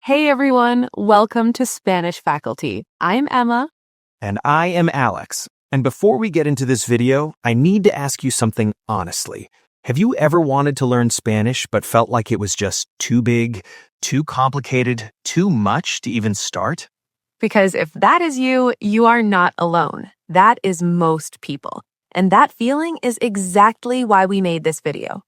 Hey everyone, welcome to Spanish Faculty. I'm Emma. And I am Alex. And before we get into this video, I need to ask you something honestly. Have you ever wanted to learn Spanish but felt like it was just too big, too complicated, too much to even start? Because if that is you, you are not alone. That is most people. And that feeling is exactly why we made this video.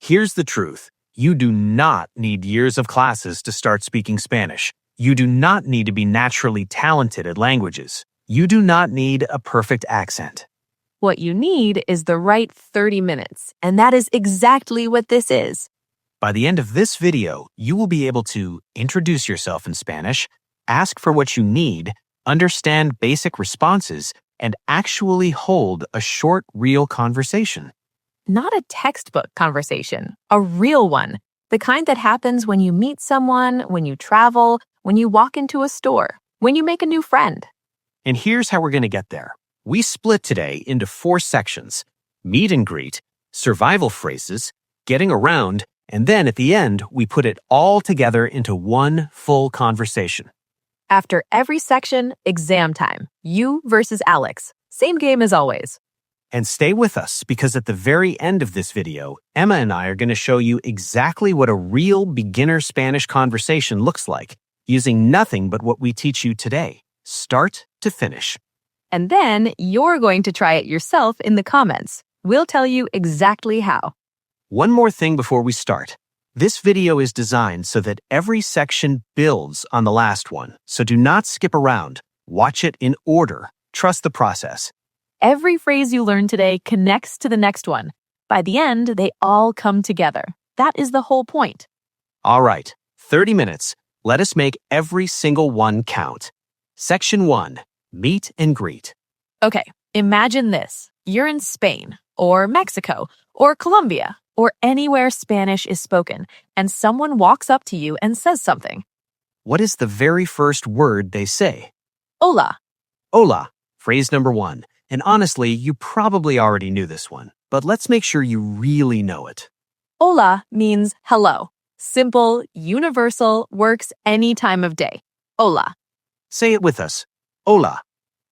Here's the truth. You do not need years of classes to start speaking Spanish. You do not need to be naturally talented at languages. You do not need a perfect accent. What you need is the right 30 minutes, and that is exactly what this is. By the end of this video, you will be able to introduce yourself in Spanish, ask for what you need, understand basic responses, and actually hold a short, real conversation. Not a textbook conversation, a real one. The kind that happens when you meet someone, when you travel, when you walk into a store, when you make a new friend. And here's how we're going to get there. We split today into 4 sections: meet and greet, survival phrases, getting around, and then at the end, we put it all together into one full conversation. After every section, exam time. You versus Alex. Same game as always. And stay with us because at the very end of this video, Emma and I are going to show you exactly what a real beginner Spanish conversation looks like, using nothing but what we teach you today, start to finish. And then you're going to try it yourself in the comments. We'll tell you exactly how. One more thing before we start. This video is designed so that every section builds on the last one, so do not skip around. Watch it in order. Trust the process. Every phrase you learn today connects to the next one. By the end, they all come together. That is the whole point. All right, 30 minutes. Let us make every single one count. Section 1, meet and greet. Okay, imagine this. You're in Spain, or Mexico, or Colombia, or anywhere Spanish is spoken, and someone walks up to you and says something. What is the very first word they say? Hola. Hola, phrase number 1. And honestly, you probably already knew this one, but let's make sure you really know it. Hola means hello. Simple, universal, works any time of day. Hola. Say it with us. Hola.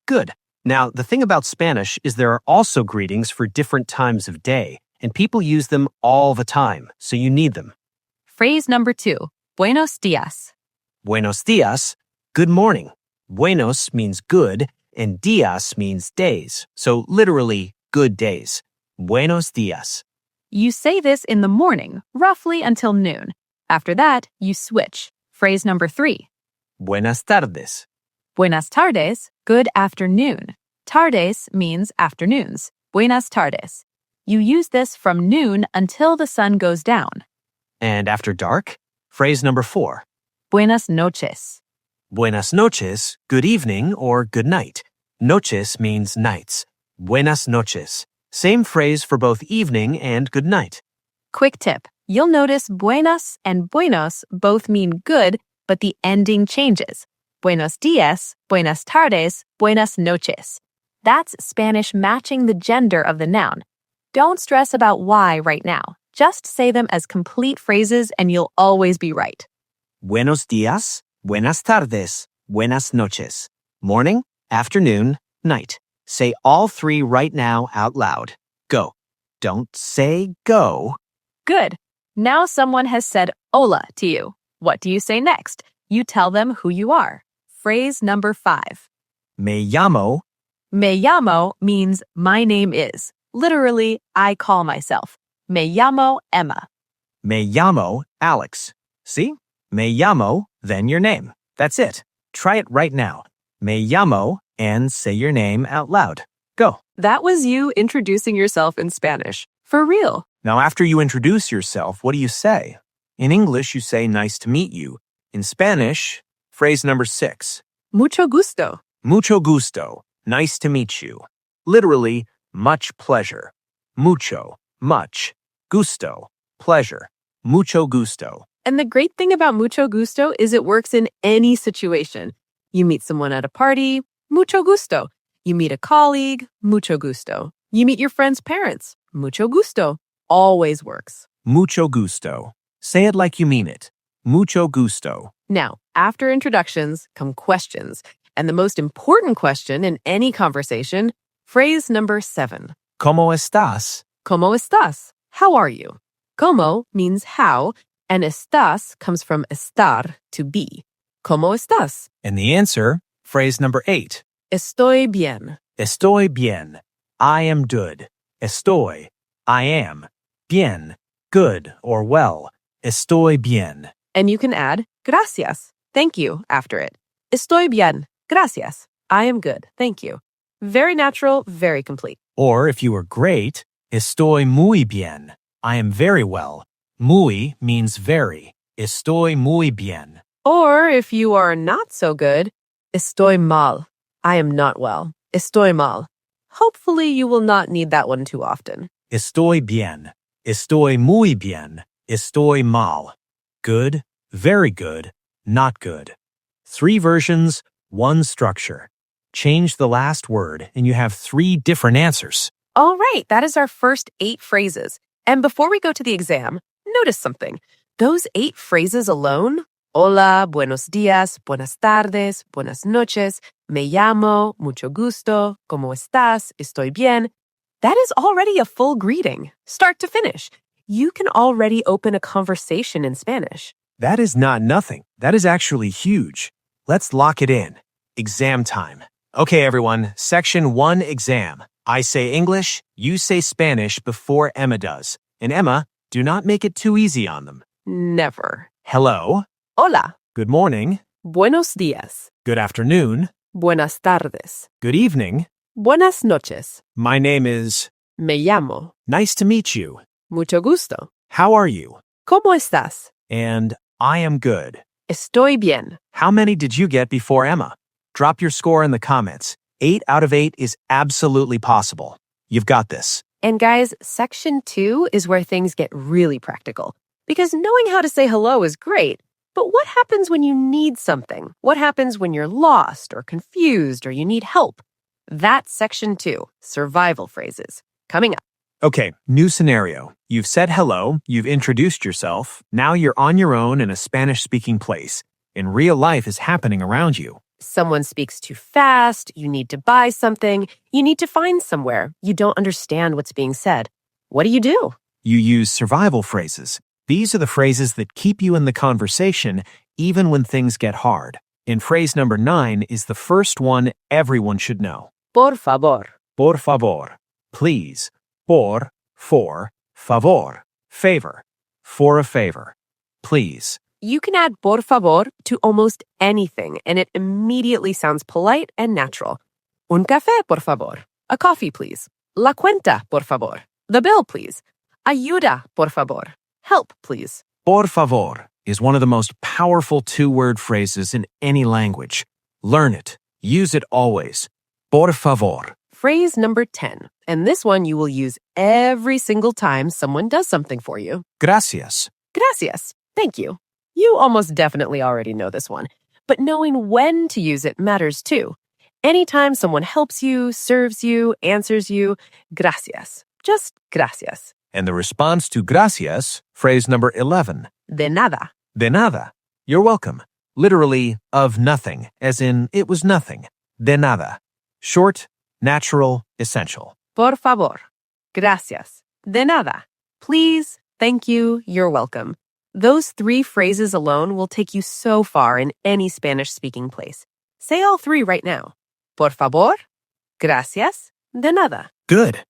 Good. Now, the thing about Spanish is there are also greetings for different times of day, and people use them all the time, so you need them. Phrase number 2, buenos dias. Buenos dias, good morning. Buenos means good, and dias means days, so literally good days. Buenos dias. You say this in the morning, roughly until noon. After that, you switch. Phrase number 3. Buenas tardes. Buenas tardes, good afternoon. Tardes means afternoons. Buenas tardes. You use this from noon until the sun goes down. And after dark, phrase number 4. Buenas noches. Buenas noches, good evening or good night. Noches means nights. Buenas noches. Same phrase for both evening and good night. Quick tip. You'll notice buenas and buenos both mean good, but the ending changes. Buenos dias, buenas tardes, buenas noches. That's Spanish matching the gender of the noun. Don't stress about why right now. Just say them as complete phrases and you'll always be right. Buenos dias, buenas tardes, buenas noches. Morning, afternoon, night. Say all 3 right now out loud. Go. Don't say go. Good. Now someone has said hola to you. What do you say next? You tell them who you are. Phrase number 5. Me llamo. Me llamo means my name is. Literally, I call myself. Me llamo Emma. Me llamo Alex. See? Me llamo, then your name. That's it. Try it right now. Me llamo, and say your name out loud. Go. That was you introducing yourself in Spanish. For real. Now, after you introduce yourself, what do you say? In English, you say nice to meet you. In Spanish, phrase number 6. Mucho gusto. Mucho gusto. Nice to meet you. Literally, much pleasure. Mucho, much. Gusto, pleasure. Mucho gusto. And the great thing about mucho gusto is it works in any situation. You meet someone at a party, mucho gusto. You meet a colleague, mucho gusto. You meet your friend's parents, mucho gusto. Always works. Mucho gusto. Say it like you mean it. Mucho gusto. Now, after introductions come questions. And the most important question in any conversation, phrase number 7. ¿Cómo estás? ¿Cómo estás? How are you? ¿Cómo means how, and estás comes from estar, to be. ¿Cómo estás? And the answer, phrase number 8. Estoy bien. Estoy bien. I am good. Estoy. I am. Bien. Good or well. Estoy bien. And you can add gracias, thank you, after it. Estoy bien. Gracias. I am good. Thank you. Very natural, very complete. Or if you were great, estoy muy bien. I am very well. Muy means very. Estoy muy bien. Or if you are not so good, estoy mal. I am not well. Estoy mal. Hopefully you will not need that one too often. Estoy bien. Estoy muy bien. Estoy mal. Good, very good, not good. 3 versions, 1 structure. Change the last word and you have 3 different answers. All right, that is our first 8 phrases. And before we go to the exam, notice something. Those 8 phrases alone, hola, buenos días, buenas tardes, buenas noches, me llamo, mucho gusto, ¿cómo estás, estoy bien, that is already a full greeting, start to finish. You can already open a conversation in Spanish. That is not nothing. That is actually huge. Let's lock it in. Exam time. Okay, everyone, section 1 exam. I say English, you say Spanish before Emma does. And Emma, do not make it too easy on them. Never. Hello. Hola. Good morning. Buenos días. Good afternoon. Buenas tardes. Good evening. Buenas noches. My name is... Me llamo. Nice to meet you. Mucho gusto. How are you? ¿Cómo estás? And I am good. Estoy bien. How many did you get before Emma? Drop your score in the comments. 8 out of 8 is absolutely possible. You've got this. And guys, section 2 is where things get really practical. Because knowing how to say hello is great, but what happens when you need something? What happens when you're lost or confused or you need help? That's section 2, survival phrases, coming up. Okay, new scenario. You've said hello, you've introduced yourself, now you're on your own in a Spanish-speaking place, and real life is happening around you. Someone speaks too fast, you need to buy something, you need to find somewhere, you don't understand what's being said. What do? You use survival phrases. These are the phrases that keep you in the conversation even when things get hard. And phrase number 9 is the first one everyone should know. Por favor. Por favor. Please. Por, for, favor. Favor. For a favor. Please. You can add por favor to almost anything, and it immediately sounds polite and natural. Un café, por favor. A coffee, please. La cuenta, por favor. The bill, please. Ayuda, por favor. Help, please. Por favor is one of the most powerful 2-word phrases in any language. Learn it. Use it always. Por favor. Phrase number 10, and this one you will use every single time someone does something for you. Gracias. Gracias. Thank you. You almost definitely already know this one, but knowing when to use it matters too. Anytime someone helps you, serves you, answers you, gracias. Just gracias. And the response to gracias, phrase number 11. De nada. De nada. You're welcome. Literally, of nothing, as in, it was nothing. De nada. Short, natural, essential. Por favor. Gracias. De nada. Please, thank you, you're welcome. Those 3 phrases alone will take you so far in any Spanish-speaking place. Say all 3 right now. Por favor. Gracias. De nada. Good.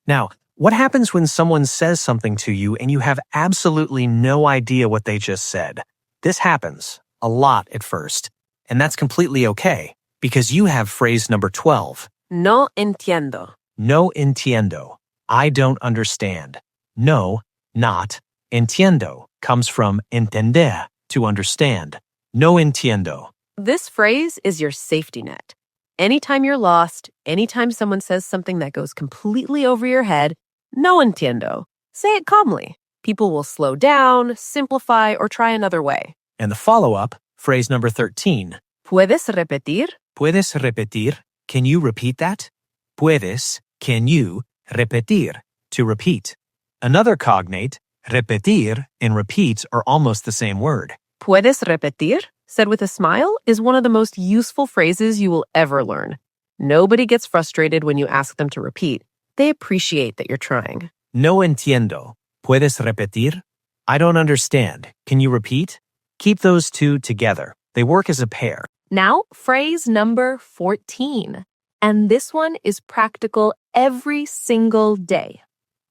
Now, what happens when someone says something to you and you have absolutely no idea what they just said? This happens a lot at first, and that's completely okay, because you have phrase number 12. No entiendo. No entiendo. I don't understand. No, not. Entiendo comes from entender, to understand. No entiendo. This phrase is your safety net. Anytime you're lost, anytime someone says something that goes completely over your head, no entiendo. Say it calmly. People will slow down, simplify, or try another way. And the follow-up, phrase number 13. ¿Puedes repetir? ¿Puedes repetir? Can you repeat that? Puedes, can you, repetir, to repeat. Another cognate, repetir and repeat are almost the same word. Puedes repetir, said with a smile, is one of the most useful phrases you will ever learn. Nobody gets frustrated when you ask them to repeat. They appreciate that you're trying. No entiendo. ¿Puedes repetir? I don't understand. Can you repeat? Keep those two together. They work as a pair. Now, phrase number 14. And this one is practical every single day.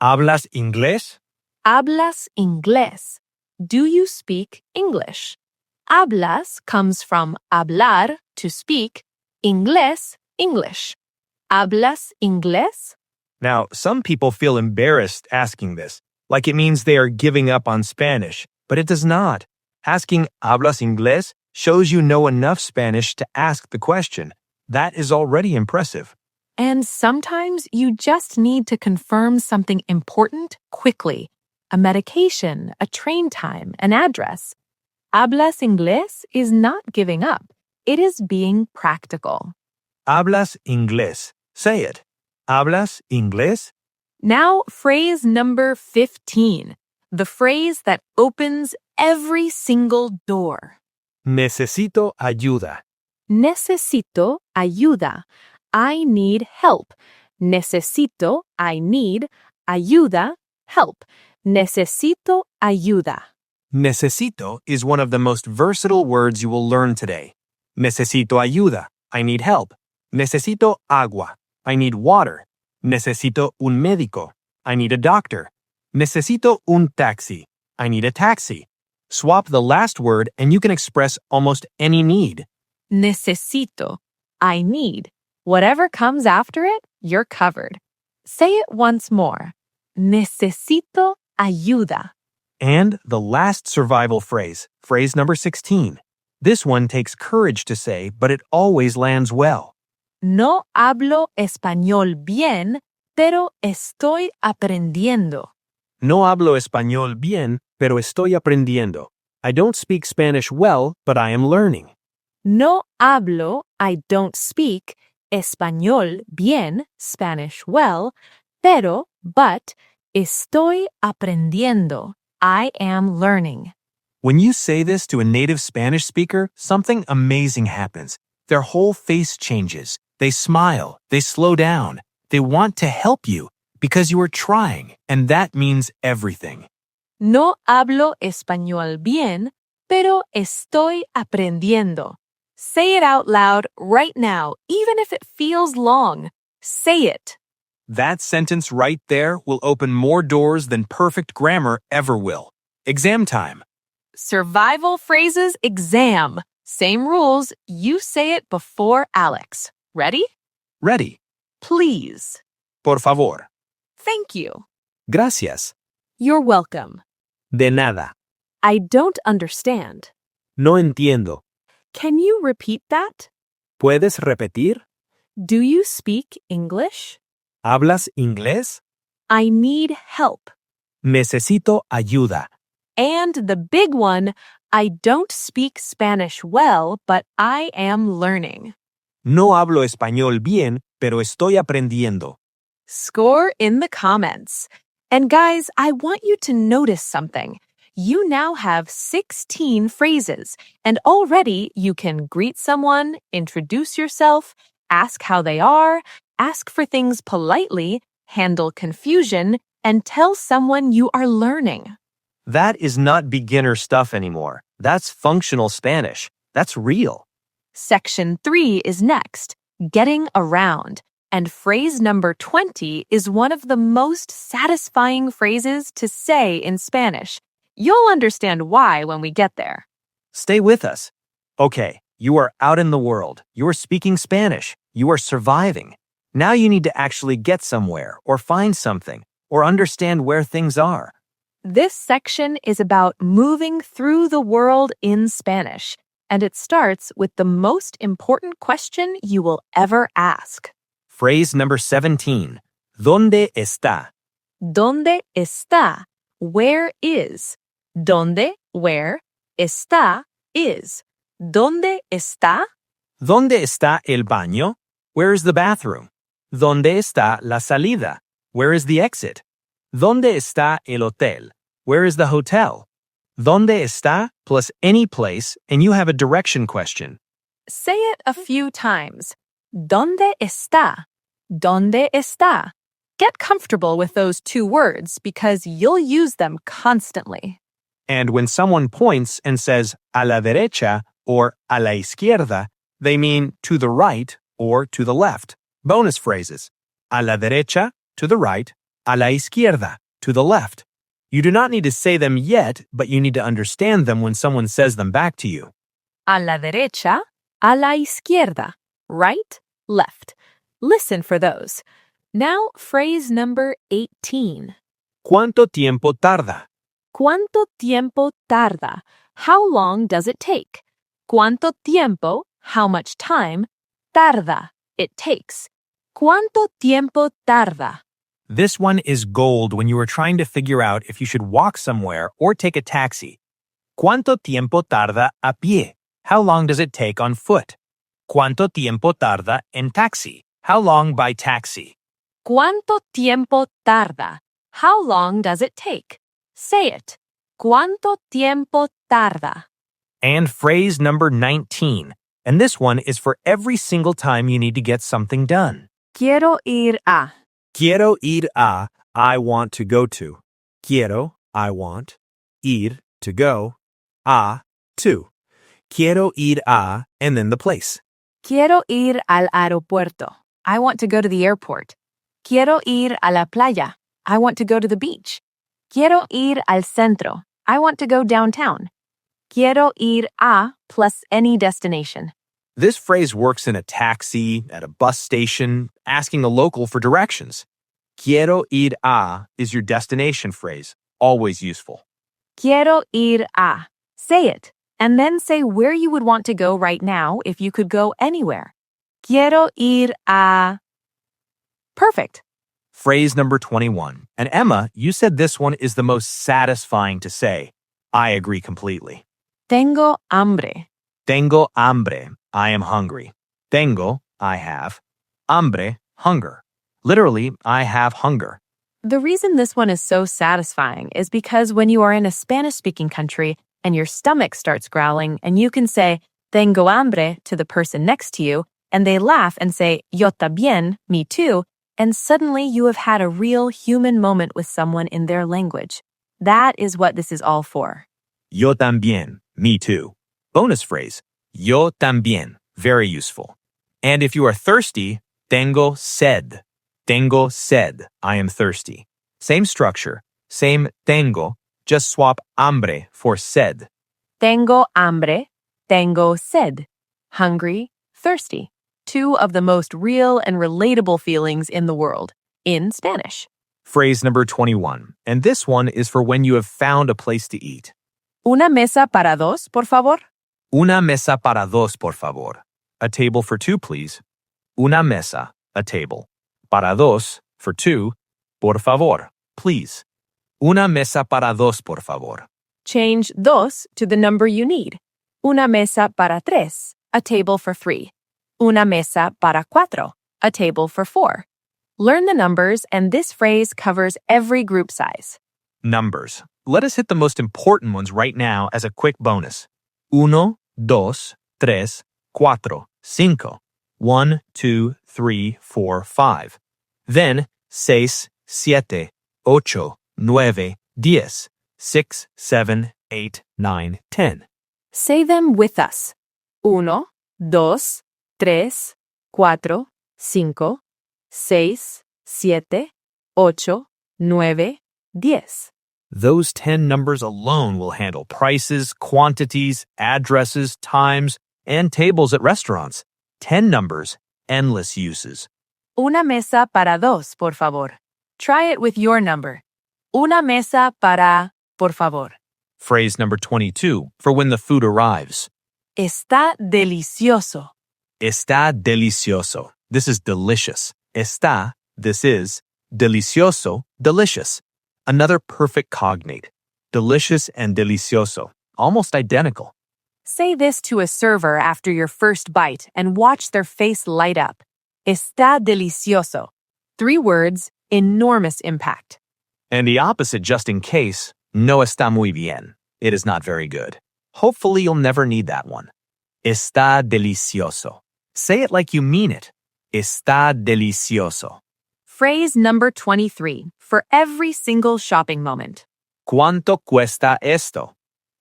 ¿Hablas inglés? Hablas inglés. Do you speak English? Hablas comes from hablar, to speak, inglés, English. ¿Hablas inglés? Now, some people feel embarrassed asking this, like it means they are giving up on Spanish, but it does not. Asking ¿hablas inglés? Shows you know enough Spanish to ask the question. That is already impressive. And sometimes you just need to confirm something important quickly. A medication, a train time, an address. Hablas inglés is not giving up. It is being practical. ¿Hablas inglés? Say it. ¿Hablas inglés? Now, phrase number 15. The phrase that opens every single door. Necesito ayuda. Necesito ayuda. I need help. Necesito, I need. Ayuda, help. Necesito ayuda. Necesito is one of the most versatile words you will learn today. Necesito ayuda. I need help. Necesito agua. I need water. Necesito un médico. I need a doctor. Necesito un taxi. I need a taxi. Swap the last word and you can express almost any need. Necesito, I need. Whatever comes after it, you're covered. Say it once more. Necesito ayuda. And the last survival phrase, phrase number 16. This one takes courage to say, but it always lands well. No hablo español bien, pero estoy aprendiendo. No hablo español bien, pero estoy aprendiendo. I don't speak Spanish well, but I am learning. No hablo, I don't speak, español bien, Spanish well, pero, but, estoy aprendiendo. I am learning. When you say this to a native Spanish speaker, something amazing happens. Their whole face changes. They smile. They slow down. They want to help you because you are trying, and that means everything. No hablo español bien, pero estoy aprendiendo. Say it out loud right now, even if it feels long. Say it. That sentence right there will open more doors than perfect grammar ever will. Exam time. Survival phrases exam. Same rules. You say it before Alex. Ready? Ready. Please. Por favor. Thank you. Gracias. You're welcome. De nada. I don't understand. No entiendo. Can you repeat that? ¿Puedes repetir? Do you speak English? ¿Hablas inglés? I need help. Necesito ayuda. And the big one, I don't speak Spanish well, but I am learning. No hablo español bien, pero estoy aprendiendo. Score in the comments. And guys, I want you to notice something. You now have 16 phrases, and already you can greet someone, introduce yourself, ask how they are, ask for things politely, handle confusion, and tell someone you are learning. That is not beginner stuff anymore. That's functional Spanish. That's real. Section 3 is next, getting around. And phrase number 20 is one of the most satisfying phrases to say in Spanish. You'll understand why when we get there. Stay with us. Okay, you are out in the world. You are speaking Spanish. You are surviving. Now you need to actually get somewhere or find something or understand where things are. This section is about moving through the world in Spanish, and it starts with the most important question you will ever ask. Phrase number 17. ¿Dónde está? ¿Dónde está? Where is? ¿Dónde? Where? Está? Is. ¿Dónde está? ¿Dónde está el baño? Where is the bathroom? ¿Dónde está la salida? Where is the exit? ¿Dónde está el hotel? Where is the hotel? ¿Dónde está plus any place, and you have a direction question. Say it a few times. ¿Dónde está? ¿Dónde está? Get comfortable with those two words because you'll use them constantly. And when someone points and says a la derecha or a la izquierda, they mean to the right or to the left. Bonus phrases. A la derecha, to the right. A la izquierda, to the left. You do not need to say them yet, but you need to understand them when someone says them back to you. A la derecha, a la izquierda. Right, left. Listen for those. Now, phrase number 18. ¿Cuánto tiempo tarda? ¿Cuánto tiempo tarda? How long does it take? ¿Cuánto tiempo? How much time? Tarda. It takes. ¿Cuánto tiempo tarda? This one is gold when you are trying to figure out if you should walk somewhere or take a taxi. ¿Cuánto tiempo tarda a pie? How long does it take on foot? ¿Cuánto tiempo tarda en taxi? How long by taxi? ¿Cuánto tiempo tarda? How long does it take? Say it. ¿Cuánto tiempo tarda? And phrase number 19. And this one is for every single time you need to get something done. Quiero ir a. Quiero ir a, I want to go to. Quiero, I want. Ir, to go. A, to. Quiero ir a, and then the place. Quiero ir al aeropuerto. I want to go to the airport. Quiero ir a la playa. I want to go to the beach. Quiero ir al centro. I want to go downtown. Quiero ir a plus any destination. This phrase works in a taxi, at a bus station, asking a local for directions. Quiero ir a is your destination phrase, always useful. Quiero ir a. Say it, and then say where you would want to go right now if you could go anywhere. Quiero ir a. Perfect. Phrase number 21. And Emma, you said this one is the most satisfying to say. I agree completely. Tengo hambre. Tengo hambre. I am hungry. Tengo, I have. Hambre, hunger. Literally, I have hunger. The reason this one is so satisfying is because when you are in a Spanish-speaking country and your stomach starts growling and you can say, tengo hambre to the person next to you, and they laugh and say, yo también, me too, and suddenly you have had a real human moment with someone in their language. That is what this is all for. Yo también, me too. Bonus phrase, yo también, very useful. And if you are thirsty, tengo sed. Tengo sed, I am thirsty. Same structure, same tengo, just swap hambre for sed. Tengo hambre, tengo sed. Hungry, thirsty. Two of the most real and relatable feelings in the world, in Spanish. Phrase number 21, and this one is for when you have found a place to eat. Una mesa para dos, por favor. Una mesa para dos, por favor. A table for two, please. Una mesa, a table. Para dos, for two. Por favor, please. Una mesa para dos, por favor. Change dos to the number you need. Una mesa para tres, a table for three. Una mesa para cuatro, a table for four. Learn the numbers, and this phrase covers every group size. Numbers. Let us hit the most important ones right now as a quick bonus. Uno, dos, tres, cuatro, cinco. 1, 2, 3, 4, 5. Then, seis, siete, ocho, nueve, diez. 6, 7, 8, 9, 10. Say them with us. Uno, dos, tres, cuatro, cinco, seis, siete, ocho, nueve, diez. Those 10 numbers alone will handle prices, quantities, addresses, times, and tables at restaurants. 10 numbers, endless uses. Una mesa para dos, por favor. Try it with your number. Una mesa para, por favor. Phrase number 22, for when the food arrives. Está delicioso. Está delicioso. This is delicious. Está, this is. Delicioso, delicious. Another perfect cognate. Delicious and delicioso. Almost identical. Say this to a server after your first bite and watch their face light up. Está delicioso. 3 words, enormous impact. And the opposite just in case, no está muy bien. It is not very good. Hopefully you'll never need that one. Está delicioso. Say it like you mean it. Está delicioso. Phrase number 23 for every single shopping moment. ¿Cuánto cuesta esto?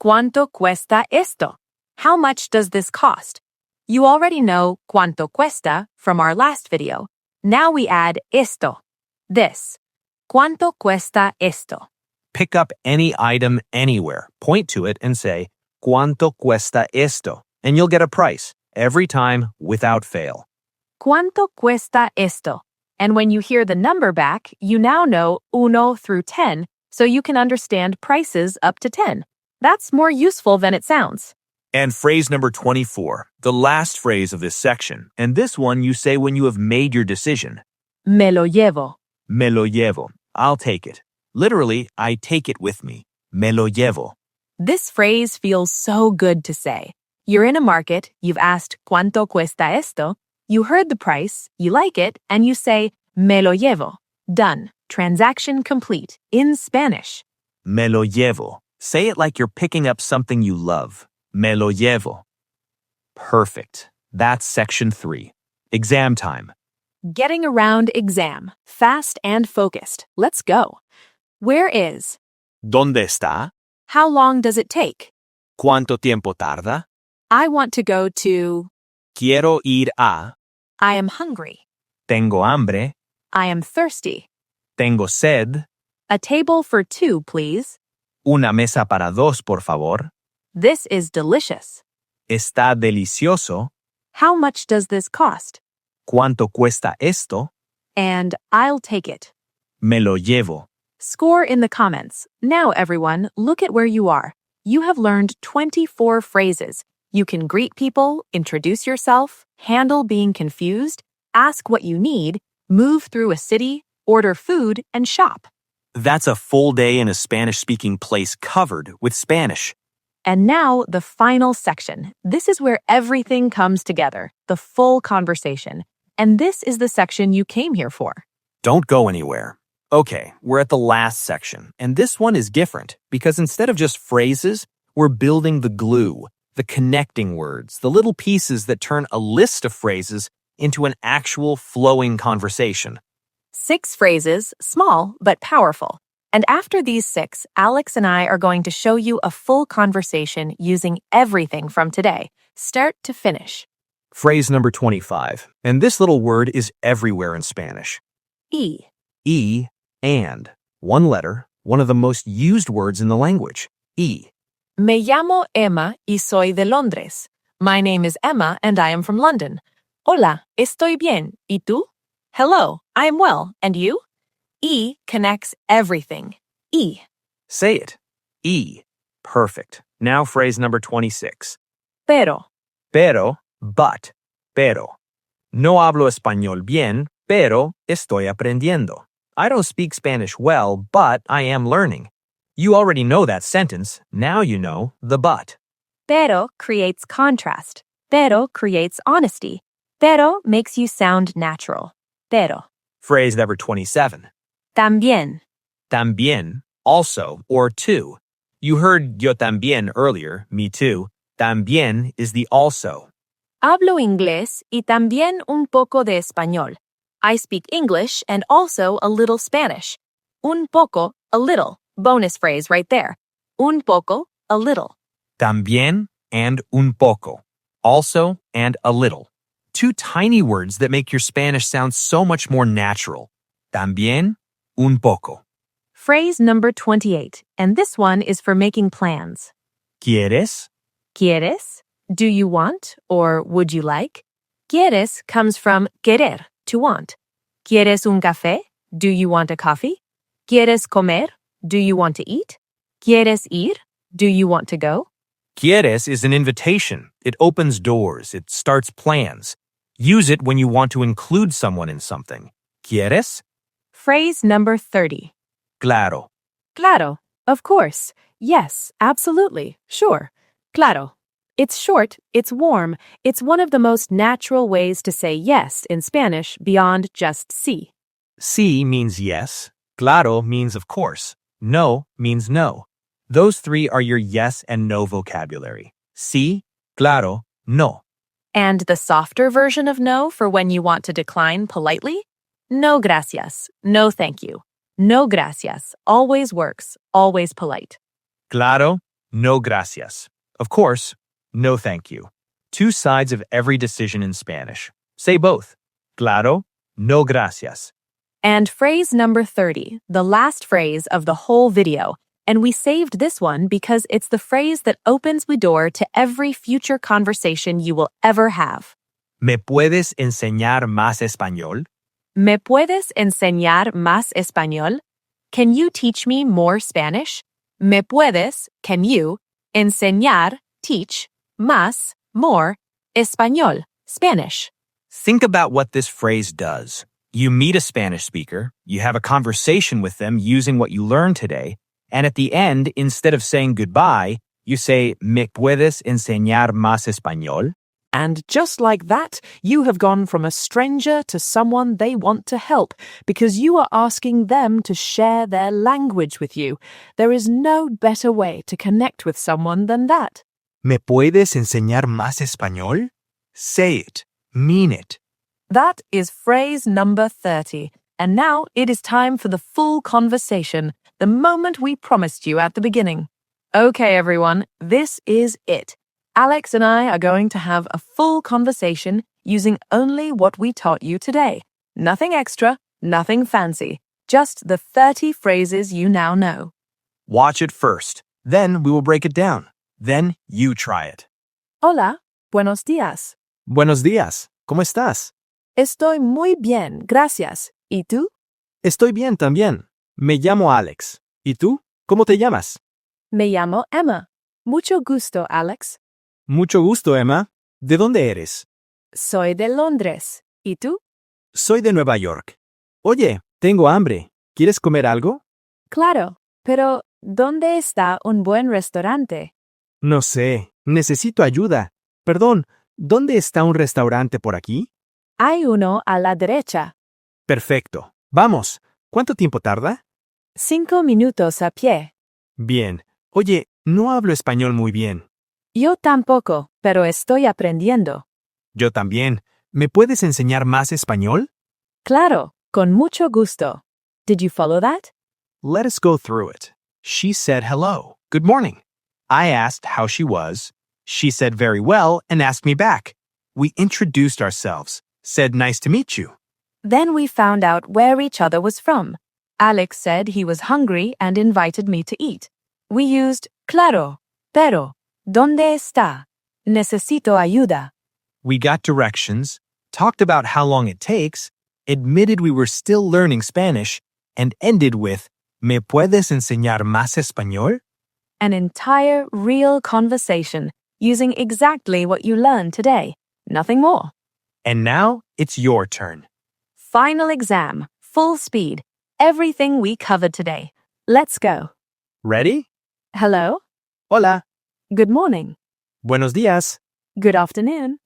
¿Cuánto cuesta esto? How much does this cost? You already know cuánto cuesta from our last video. Now we add esto, this. ¿Cuánto cuesta esto? Pick up any item anywhere, point to it, and say, ¿Cuánto cuesta esto? And you'll get a price, every time, without fail. ¿Cuánto cuesta esto? And when you hear the number back, you now know 1 through 10, so you can understand prices up to 10. That's more useful than it sounds. And phrase number 24, the last phrase of this section, and this one you say when you have made your decision. Me lo llevo. Me lo llevo. I'll take it. Literally, I take it with me. Me lo llevo. This phrase feels so good to say. You're in a market, you've asked ¿Cuánto cuesta esto? You heard the price, you like it, and you say me lo llevo. Done. Transaction complete. In Spanish. Me lo llevo. Say it like you're picking up something you love. Me lo llevo. Perfect. That's section 3. Exam time. Getting around exam. Fast and focused. Let's go. Where is? ¿Dónde está? How long does it take? ¿Cuánto tiempo tarda? I want to go to. Quiero ir a. I am hungry. Tengo hambre. I am thirsty. Tengo sed. A table for 2, please. Una mesa para dos, por favor. This is delicious. Está delicioso. How much does this cost? ¿Cuánto cuesta esto? And I'll take it. Me lo llevo. Score in the comments. Now, everyone, look at where you are. You have learned 24 phrases. You can greet people, introduce yourself, handle being confused, ask what you need, move through a city, order food, and shop. That's a full day in a Spanish-speaking place covered with Spanish. And now, the final section. This is where everything comes together, the full conversation. And this is the section you came here for. Don't go anywhere. Okay, we're at the last section, and this one is different because instead of just phrases, we're building the glue, the connecting words, the little pieces that turn a list of phrases into an actual flowing conversation. 6 phrases, small but powerful. And after these 6, Alex and I are going to show you a full conversation using everything from today, start to finish. Phrase number 25, and this little word is everywhere in Spanish. E. E and. One letter, one of the most used words in the language. E. Me llamo Emma y soy de Londres. My name is Emma and I am from London. Hola, estoy bien. ¿Y tú? Hello, I am well. And you? E connects everything. E. Say it. E. Perfect. Now phrase number 26. Pero. Pero, but. Pero. No hablo español bien, pero estoy aprendiendo. I don't speak Spanish well, but I am learning. You already know that sentence. Now you know the but. Pero creates contrast. Pero creates honesty. Pero makes you sound natural. Pero. Phrase number 27. También. También, also, or too. You heard yo también earlier, me too. También is the also. Hablo inglés y también un poco de español. I speak English and also a little Spanish. Un poco, a little. Bonus phrase right there. Un poco, a little. También and un poco. Also and a little. 2 tiny words that make your Spanish sound so much more natural. También, un poco. Phrase number 28, and this one is for making plans. ¿Quieres? ¿Quieres? Do you want or would you like? ¿Quieres comes from querer, to want. ¿Quieres un café? Do you want a coffee? ¿Quieres comer? Do you want to eat? ¿Quieres ir? Do you want to go? ¿Quieres is an invitation. It opens doors. It starts plans. Use it when you want to include someone in something. ¿Quieres? Phrase number 30. Claro. Claro. Of course. Yes, absolutely. Sure. Claro. It's short, it's warm, it's one of the most natural ways to say yes in Spanish beyond just sí. Sí means yes. Claro means of course. No means no. Those three are your yes and no vocabulary. Sí, claro, no. And the softer version of no for when you want to decline politely? No gracias. No thank you. No gracias. Always works. Always polite. Claro, no gracias. Of course, no thank you. Two sides of every decision in Spanish. Say both. Claro, no gracias. And phrase number 30, the last phrase of the whole video. And we saved this one because it's the phrase that opens the door to every future conversation you will ever have. ¿Me puedes enseñar más español? ¿Me puedes enseñar más español? Can you teach me more Spanish? ¿Me puedes, can you, enseñar, teach, más, more, español, Spanish? Think about what this phrase does. You meet a Spanish speaker, you have a conversation with them using what you learned today, and at the end, instead of saying goodbye, you say, ¿Me puedes enseñar más español? And just like that, you have gone from a stranger to someone they want to help because you are asking them to share their language with you. There is no better way to connect with someone than that. ¿Me puedes enseñar más español? Say it. Mean it. That is phrase number 30. And now it is time for the full conversation, the moment we promised you at the beginning. Okay, everyone, this is it. Alex and I are going to have a full conversation using only what we taught you today. Nothing extra, nothing fancy, just the 30 phrases you now know. Watch it first. Then we will break it down. Then you try it. Hola, buenos días. Buenos días. ¿Cómo estás? Estoy muy bien, gracias. ¿Y tú? Estoy bien también. Me llamo Alex. ¿Y tú? ¿Cómo te llamas? Me llamo Emma. Mucho gusto, Alex. Mucho gusto, Emma. ¿De dónde eres? Soy de Londres. ¿Y tú? Soy de Nueva York. Oye, tengo hambre. ¿Quieres comer algo? Claro, pero ¿dónde está un buen restaurante? No sé. Necesito ayuda. Perdón, ¿dónde está un restaurante por aquí? Hay uno a la derecha. Perfecto. Vamos. ¿Cuánto tiempo tarda? 5 minutos a pie. Bien. Oye, no hablo español muy bien. Yo tampoco, pero estoy aprendiendo. Yo también. ¿Me puedes enseñar más español? Claro, con mucho gusto. Did you follow that? Let us go through it. She said hello. Good morning. I asked how she was. She said very well and asked me back. We introduced ourselves, said nice to meet you. Then we found out where each other was from. Alex said he was hungry and invited me to eat. We used claro, pero, ¿dónde está? Necesito ayuda. We got directions, talked about how long it takes, admitted we were still learning Spanish, and ended with, ¿Me puedes enseñar más español? An entire, real conversation using exactly what you learned today. Nothing more. And now it's your turn. Final exam, full speed, everything we covered today. Let's go. Ready? Hello? Hola. Good morning. Buenos días. Good afternoon.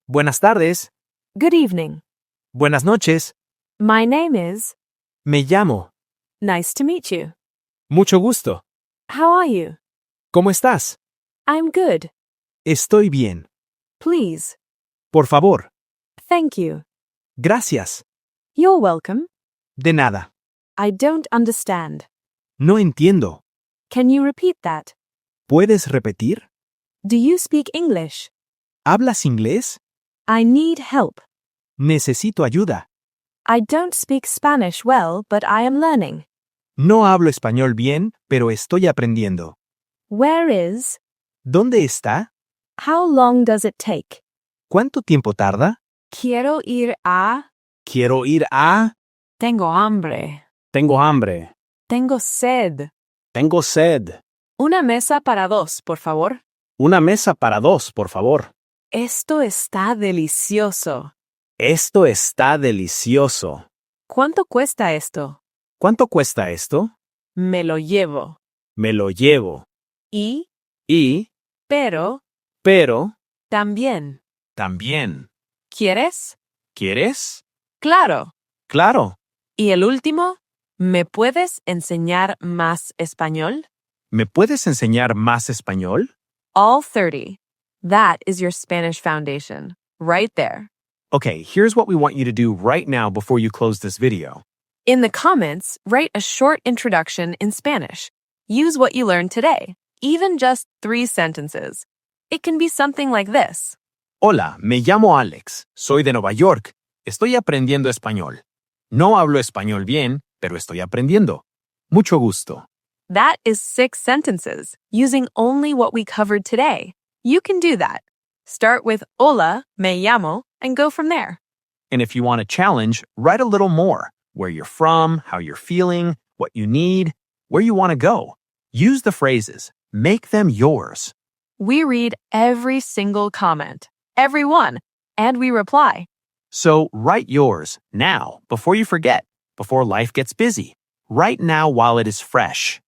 Buenas tardes. Good evening. Buenas noches. My name is. Me llamo. Nice to meet you. Mucho gusto. How are you? ¿Cómo estás? I'm good. Estoy bien. Please. Por favor. Thank you. Gracias. You're welcome. De nada. I don't understand. No entiendo. Can you repeat that? ¿Puedes repetir? Do you speak English? ¿Hablas inglés? I need help. Necesito ayuda. I don't speak Spanish well, but I am learning. No hablo español bien, pero estoy aprendiendo. Where is? ¿Dónde está? How long does it take? ¿Cuánto tiempo tarda? Quiero ir a. Quiero ir a... Tengo hambre. Tengo hambre. Tengo sed. Tengo sed. Una mesa para dos, por favor. Una mesa para dos, por favor. Esto está delicioso. Esto está delicioso. ¿Cuánto cuesta esto? ¿Cuánto cuesta esto? Me lo llevo. Me lo llevo. Y, Y, pero, pero, también. también. ¿Quieres? ¿Quieres? Claro. Claro. Y el último, ¿me puedes enseñar más español? ¿Me puedes enseñar más español? All 30. That is your Spanish foundation, right there. Okay, here's what we want you to do right now before you close this video. In the comments, write a short introduction in Spanish. Use what you learned today, even just 3 sentences. It can be something like this. Hola, me llamo Alex. Soy de Nueva York. Estoy aprendiendo español. No hablo español bien, pero estoy aprendiendo. Mucho gusto. That is 6 sentences, using only what we covered today. You can do that. Start with hola, me llamo, and go from there. And if you want a challenge, write a little more. Where you're from, how you're feeling, what you need, where you want to go. Use the phrases. Make them yours. We read every single comment, every one, and we reply. So write yours now, before you forget, before life gets busy. Right now while it is fresh.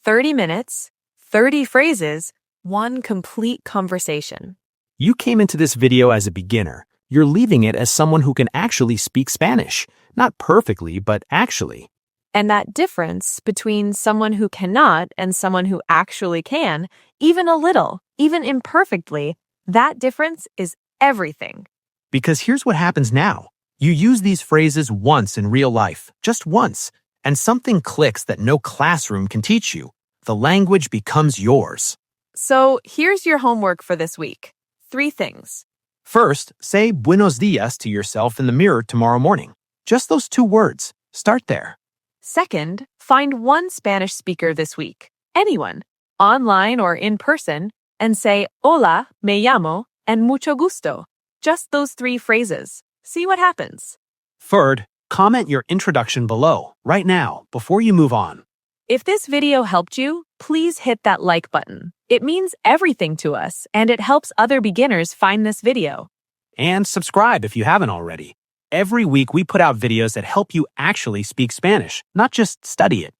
30 minutes, 30 phrases, 1 complete conversation. You came into this video as a beginner. You're leaving it as someone who can actually speak Spanish. Not perfectly, but actually. And that difference between someone who cannot and someone who actually can, even a little, even imperfectly, that difference is everything. Because here's what happens now. You use these phrases once in real life, just once, and something clicks that no classroom can teach you. The language becomes yours. So here's your homework for this week. 3 things. First, say buenos dias to yourself in the mirror tomorrow morning. Just those 2 words. Start there. Second, find one Spanish speaker this week, anyone, online or in person, and say hola, me llamo, and mucho gusto. Just those 3 phrases. See what happens. Third, comment your introduction below, right now, before you move on. If this video helped you, please hit that like button. It means everything to us, and it helps other beginners find this video. And subscribe if you haven't already. Every week we put out videos that help you actually speak Spanish, not just study it.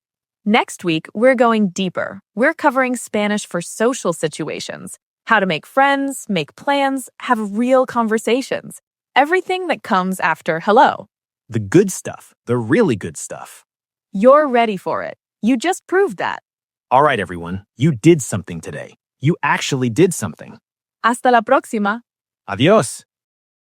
Next week, we're going deeper. We're covering Spanish for social situations, how to make friends, make plans, have real conversations. Everything that comes after hello. The good stuff, the really good stuff. You're ready for it. You just proved that. All right, everyone, you did something today. You actually did something. Hasta la próxima. Adios.